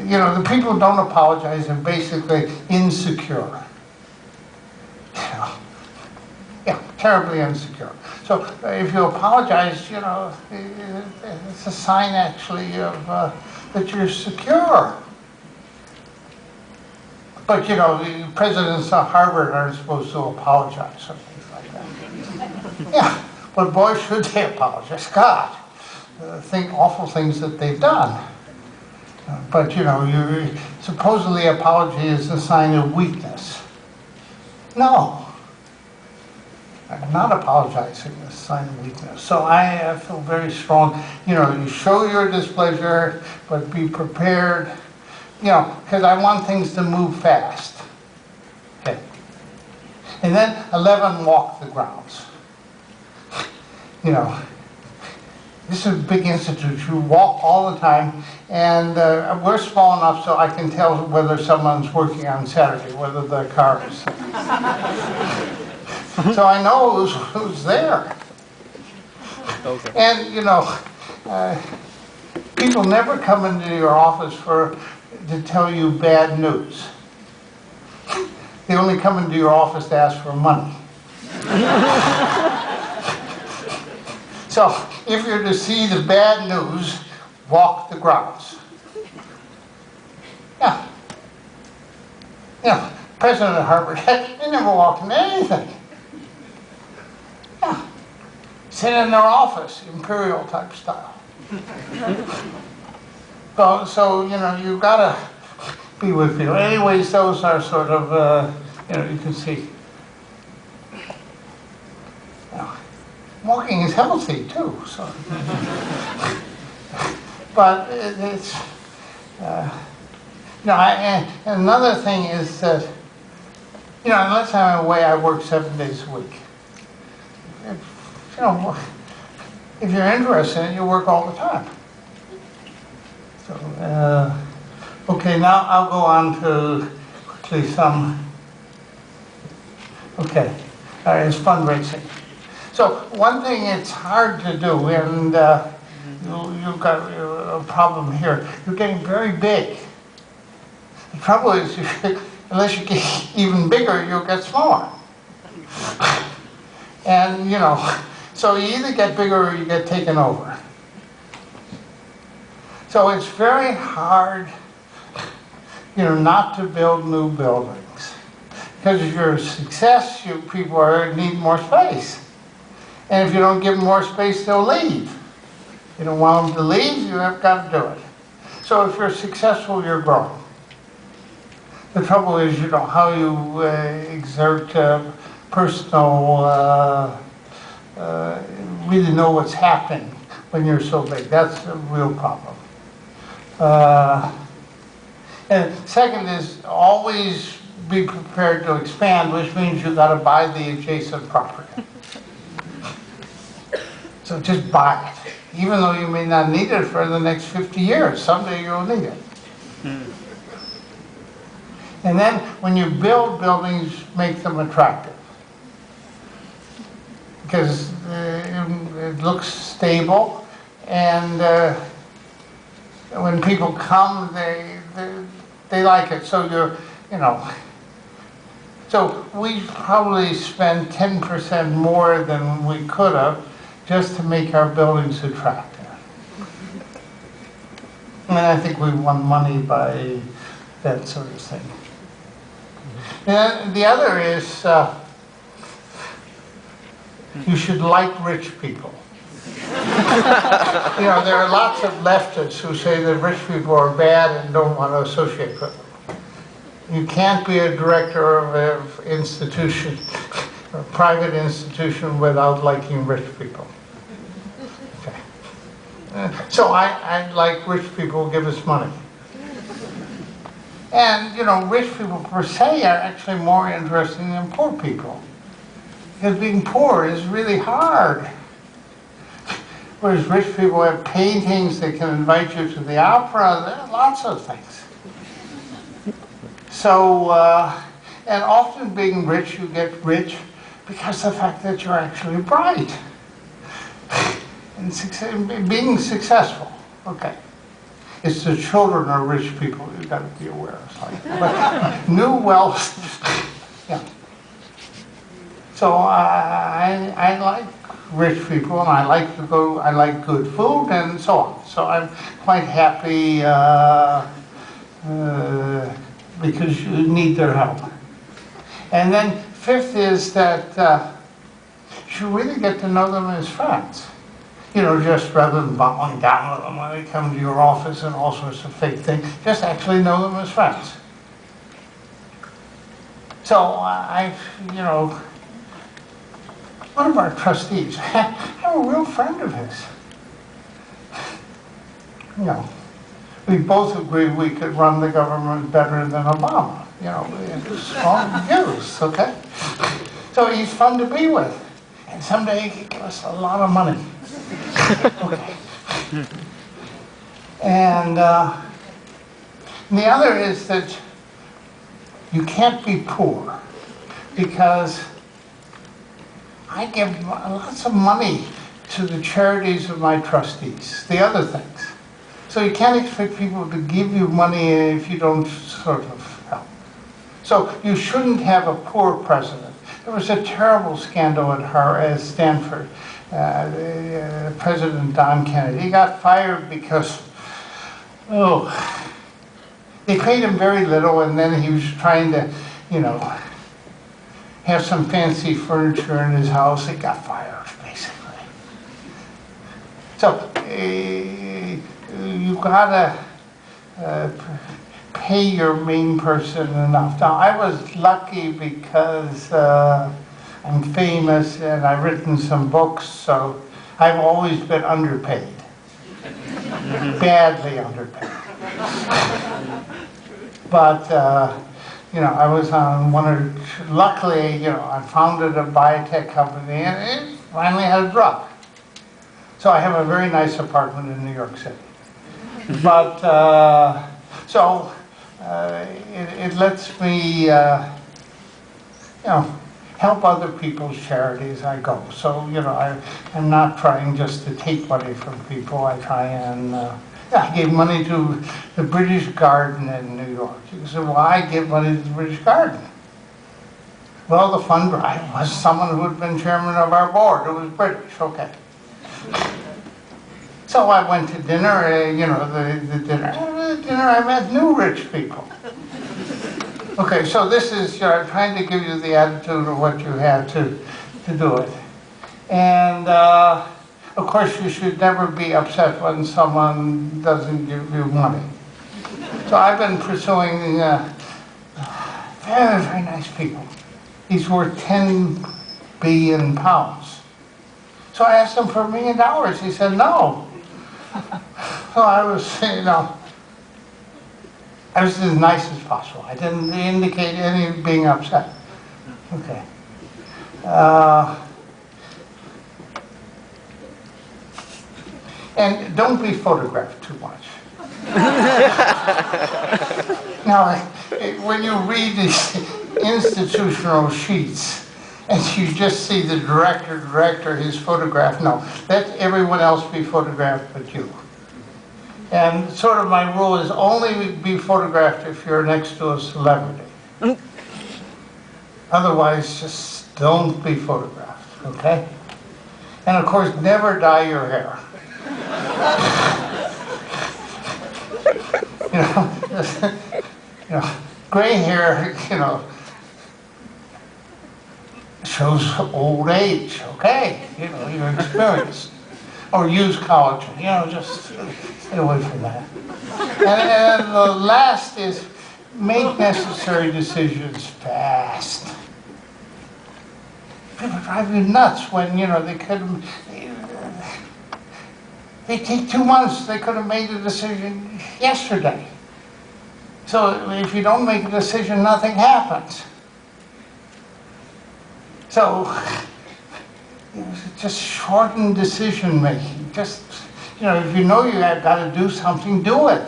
you know, the people who don't apologize are basically insecure. Yeah, terribly insecure. So if you apologize, you know, it's a sign actually of that you're secure. But you know, the presidents of Harvard aren't supposed to apologize or things like that. Yeah, but boy, should they apologize. God, think awful things that they've done. But you know, supposedly apology is a sign of weakness. No. Not apologizing is a sign of weakness. So I feel very strong. You know, you show your displeasure, but be prepared. You know, because I want things to move fast. Okay. And then 11, walk the grounds. You know, this is a big institute. You walk all the time, and we're small enough so I can tell whether someone's working on Saturday, whether the car is. So I know who's there. Okay. And, you know, people never come into your office to tell you bad news. They only come into your office to ask for money. So if you're to see the bad news, walk the grounds. Yeah. Yeah. President of Harvard, they never walked into anything. Yeah. Sit in their office, imperial type style. So you know, you've got to be with people. Anyways, those are sort of, you know, you can see. Now, walking is healthy too, so. But it's, you know, and another thing is that, you know, unless I'm away, I work 7 days a week. You know, if you're interested in it, you work all the time. So, okay, now I'll go on to quickly some, okay, it's fundraising. So one thing it's hard to do, and you've got a problem here, you're getting very big. The trouble is, unless you get even bigger, you'll get smaller. And, you know, so you either get bigger or you get taken over. So it's very hard, you know, not to build new buildings. Because if you're a success, people need more space. And if you don't give them more space, they'll leave. You don't want them to leave, you have got to do it. So if you're successful, you're growing. The trouble is, you know, how you exert personal, really know what's happening when you're so big. That's a real problem. And second is always be prepared to expand, which means you've got to buy the adjacent property. So just buy it, even though you may not need it for the next 50 years. Someday you'll need it. And then when you build buildings, make them attractive. Because it looks stable, and when people come, they like it. So you know, so we probably spend 10% more than we could have just to make our buildings attractive. And I think we won money by that sort of thing. And the other is, you should like rich people. You know, there are lots of leftists who say that rich people are bad and don't want to associate with them. You can't be a director of an institution, a private institution, without liking rich people. Okay. So I like rich people who give us money. And, you know, rich people per se are actually more interesting than poor people. Because being poor is really hard. Whereas rich people have paintings, they can invite you to the opera, there are lots of things. So, and often being rich, you get rich because of the fact that you're actually bright. And being successful, okay. It's the children of rich people you've got to be aware of. But new wealth, yeah. So I like rich people, and I like good food, and so on. So I'm quite happy because you need their help. And then fifth is that you really get to know them as friends. You know, just rather than bowing down to them when they come to your office and all sorts of fake things, just actually know them as friends. So you know, one of our trustees, I'm a real friend of his. You know, we both agree we could run the government better than Obama. You know, we have strong views, okay? So he's fun to be with. And someday he could give us a lot of money. Okay. And the other is that you can't be poor, because I give lots of money to the charities of my trustees, the other things. So you can't expect people to give you money if you don't sort of help. So you shouldn't have a poor president. There was a terrible scandal at Stanford. President Don Kennedy, he got fired because, they paid him very little, and then he was trying to, you know, have some fancy furniture in his house. He got fired, basically. So you gotta pay your main person enough. Now, I was lucky because I'm famous and I've written some books, so I've always been underpaid. Badly underpaid. But, you know, I was on luckily, you know, I founded a biotech company and it finally had a drug. So I have a very nice apartment in New York City. But, it lets me, you know, help other people's charities. I go. So, you know, I'm not trying just to take money from people. I try and, I gave money to the British Garden in New York. You say, why give money to the British Garden? Well, the fund drive was someone who had been chairman of our board. It was British, okay. So I went to dinner, you know, the dinner. At dinner I met new rich people. Okay, so this is, you know, I'm trying to give you the attitude of what you have to do it. And, of course, you should never be upset when someone doesn't give you money. So I've been pursuing very, very nice people. He's worth 10 billion pounds. So I asked him for $1 million. He said no. So I was, you know, I was as nice as possible. I didn't indicate any being upset. Okay. And don't be photographed too much. Now, when you read these institutional sheets and you just see the director, his photograph, no, let everyone else be photographed but you. And sort of my rule is only be photographed if you're next to a celebrity. Otherwise, just don't be photographed, okay? And of course, never dye your hair. You know, gray hair, you know, shows old age, okay? You know, your experience. Or use collagen, you know, just stay away from that. And the last is make necessary decisions fast. People drive you nuts when, you know, they take 2 months, they could have made a decision yesterday. So if you don't make a decision, nothing happens. So, you know, just shorten decision making. Just, you know, if you know you have got to do something, do it.